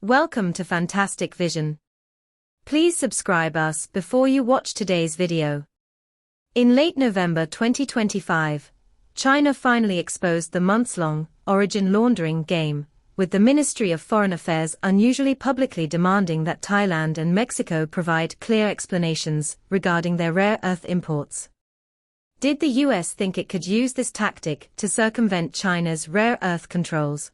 Welcome to Fantastic Vision. Please subscribe us before you watch today's video. In late November 2025, China finally exposed the months-long origin laundering game, with the Ministry of Foreign Affairs unusually publicly demanding that Thailand and Mexico provide clear explanations regarding their rare earth imports. Did the US think it could use this tactic to circumvent China's rare earth controls?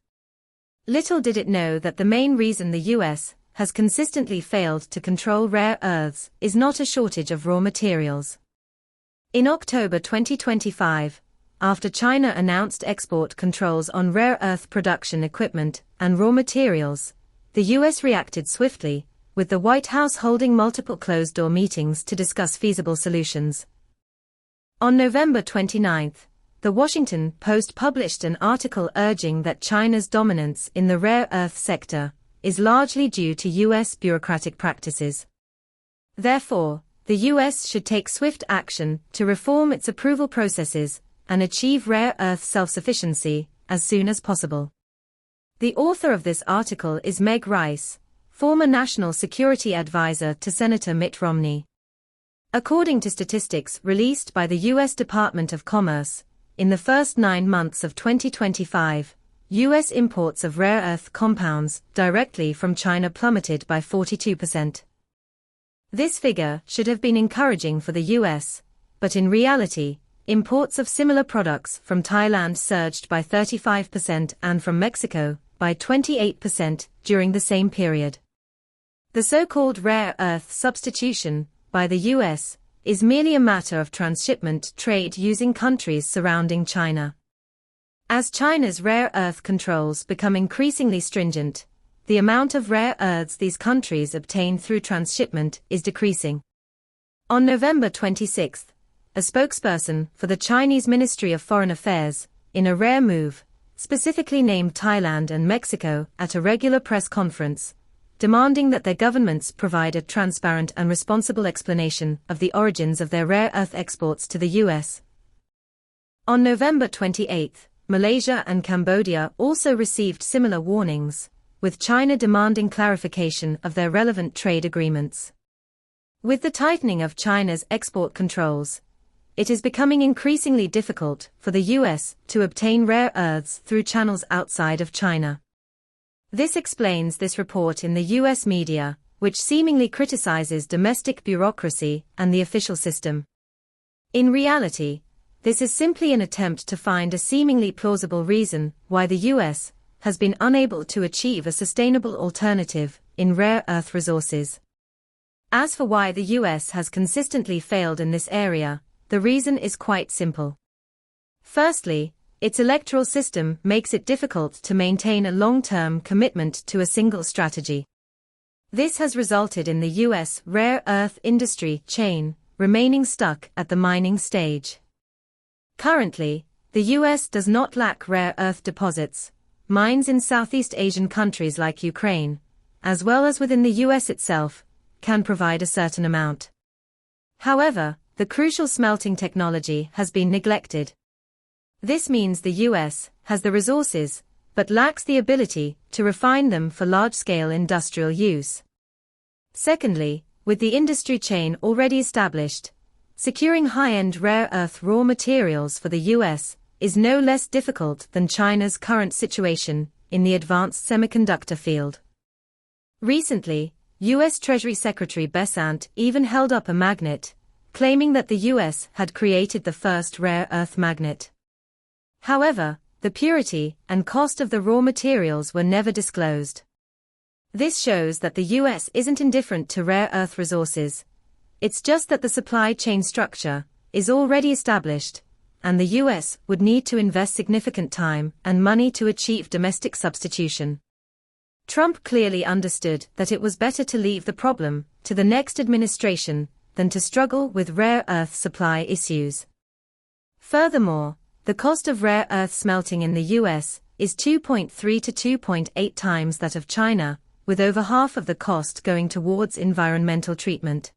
Little did it know that the main reason the US has consistently failed to control rare earths is not a shortage of raw materials. In October 2025, after China announced export controls on rare earth production equipment and raw materials, the US reacted swiftly, with the White House holding multiple closed-door meetings to discuss feasible solutions. On November 29, The Washington Post published an article urging that China's dominance in the rare earth sector is largely due to US bureaucratic practices. Therefore, the US should take swift action to reform its approval processes and achieve rare earth self-sufficiency as soon as possible. The author of this article is Meg Rice, former National Security Advisor to Senator Mitt Romney. According to statistics released by the US Department of Commerce, in the first 9 months of 2025, US imports of rare earth compounds directly from China plummeted by 42%. This figure should have been encouraging for the US, but in reality, imports of similar products from Thailand surged by 35% and from Mexico by 28% during the same period. The so-called rare earth substitution by the US is merely a matter of transshipment trade using countries surrounding China. As China's rare earth controls become increasingly stringent, the amount of rare earths these countries obtain through transshipment is decreasing. On November 26, a spokesperson for the Chinese Ministry of Foreign Affairs, in a rare move, specifically named Thailand and Mexico at a regular press conference, demanding that their governments provide a transparent and responsible explanation of the origins of their rare earth exports to the US. On November 28, Malaysia and Cambodia also received similar warnings, with China demanding clarification of their relevant trade agreements. With the tightening of China's export controls, it is becoming increasingly difficult for the US to obtain rare earths through channels outside of China. This explains this report in the US media, which seemingly criticizes domestic bureaucracy and the official system. In reality, this is simply an attempt to find a seemingly plausible reason why the US has been unable to achieve a sustainable alternative in rare earth resources. As for why the US has consistently failed in this area, the reason is quite simple. Firstly, its electoral system makes it difficult to maintain a long-term commitment to a single strategy. This has resulted in the US rare earth industry chain remaining stuck at the mining stage. Currently, the US does not lack rare earth deposits. Mines in Southeast Asian countries like Ukraine, as well as within the US itself, can provide a certain amount. However, the crucial smelting technology has been neglected. This means the US has the resources, but lacks the ability to refine them for large-scale industrial use. Secondly, with the industry chain already established, securing high-end rare earth raw materials for the US is no less difficult than China's current situation in the advanced semiconductor field. Recently, US Treasury Secretary Bessant even held up a magnet, claiming that the US had created the first rare earth magnet. However, the purity and cost of the raw materials were never disclosed. This shows that the US isn't indifferent to rare earth resources. It's just that the supply chain structure is already established, and the US would need to invest significant time and money to achieve domestic substitution. Trump clearly understood that it was better to leave the problem to the next administration than to struggle with rare earth supply issues. Furthermore, the cost of rare earth smelting in the US is 2.3 to 2.8 times that of China, with over half of the cost going towards environmental treatment.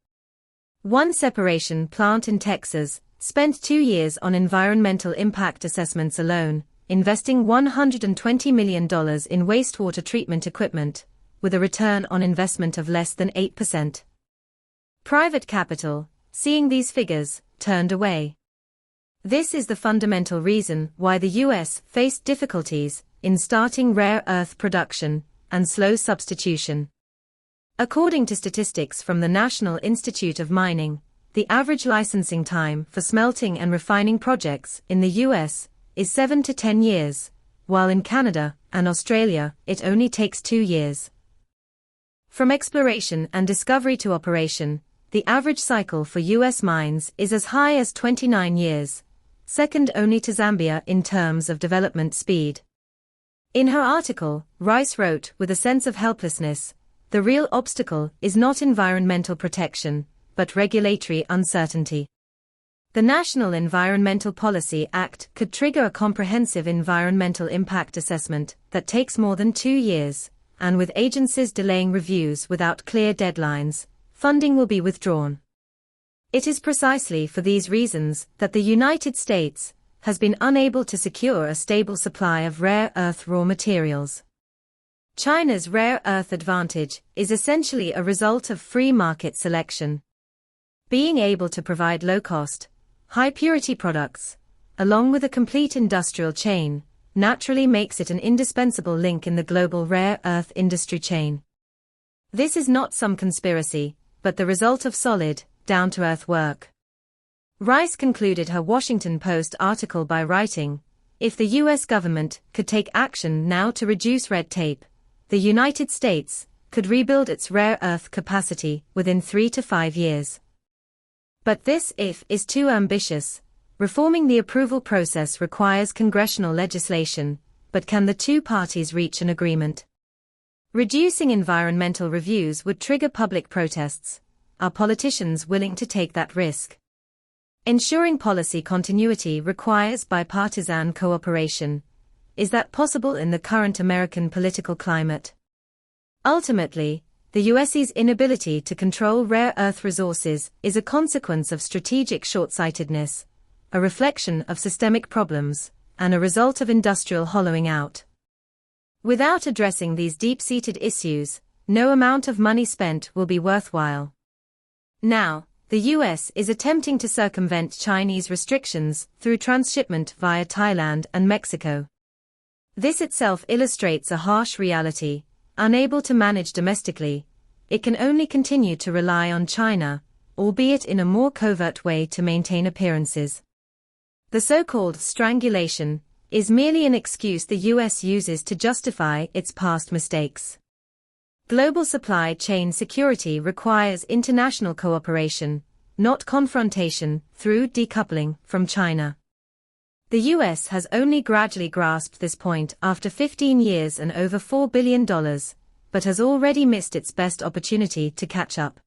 One separation plant in Texas spent 2 years on environmental impact assessments alone, investing $120 million in wastewater treatment equipment, with a return on investment of less than 8%. Private capital, seeing these figures, turned away. This is the fundamental reason why the US faced difficulties in starting rare earth production and slow substitution. According to statistics from the National Institute of Mining, the average licensing time for smelting and refining projects in the US is 7 to 10 years, while in Canada and Australia it only takes 2 years. From exploration and discovery to operation, the average cycle for US mines is as high as 29 years, second only to Zambia in terms of development speed. In her article, Rice wrote with a sense of helplessness, "The real obstacle is not environmental protection, but regulatory uncertainty." The National Environmental Policy Act could trigger a comprehensive environmental impact assessment that takes more than 2 years, and with agencies delaying reviews without clear deadlines, funding will be withdrawn. It is precisely for these reasons that the United States has been unable to secure a stable supply of rare earth raw materials. China's rare earth advantage is essentially a result of free market selection. Being able to provide low-cost, high-purity products, along with a complete industrial chain, naturally makes it an indispensable link in the global rare earth industry chain. This is not some conspiracy, but the result of solid, down-to-earth work. Rice concluded her Washington Post article by writing, "If the US government could take action now to reduce red tape, the United States could rebuild its rare earth capacity within 3 to 5 years. But this if is too ambitious. Reforming the approval process requires congressional legislation, but can the two parties reach an agreement? Reducing environmental reviews would trigger public protests. Are politicians willing to take that risk? Ensuring policy continuity requires bipartisan cooperation. Is that possible in the current American political climate? Ultimately, the US's inability to control rare earth resources is a consequence of strategic short-sightedness, a reflection of systemic problems, and a result of industrial hollowing out. Without addressing these deep-seated issues, no amount of money spent will be worthwhile. Now, the US is attempting to circumvent Chinese restrictions through transshipment via Thailand and Mexico. This itself illustrates a harsh reality. Unable to manage domestically, it can only continue to rely on China, albeit in a more covert way to maintain appearances. The so-called strangulation is merely an excuse the US uses to justify its past mistakes. Global supply chain security requires international cooperation, not confrontation through decoupling from China. The US has only gradually grasped this point after 15 years and over $4 billion, but has already missed its best opportunity to catch up.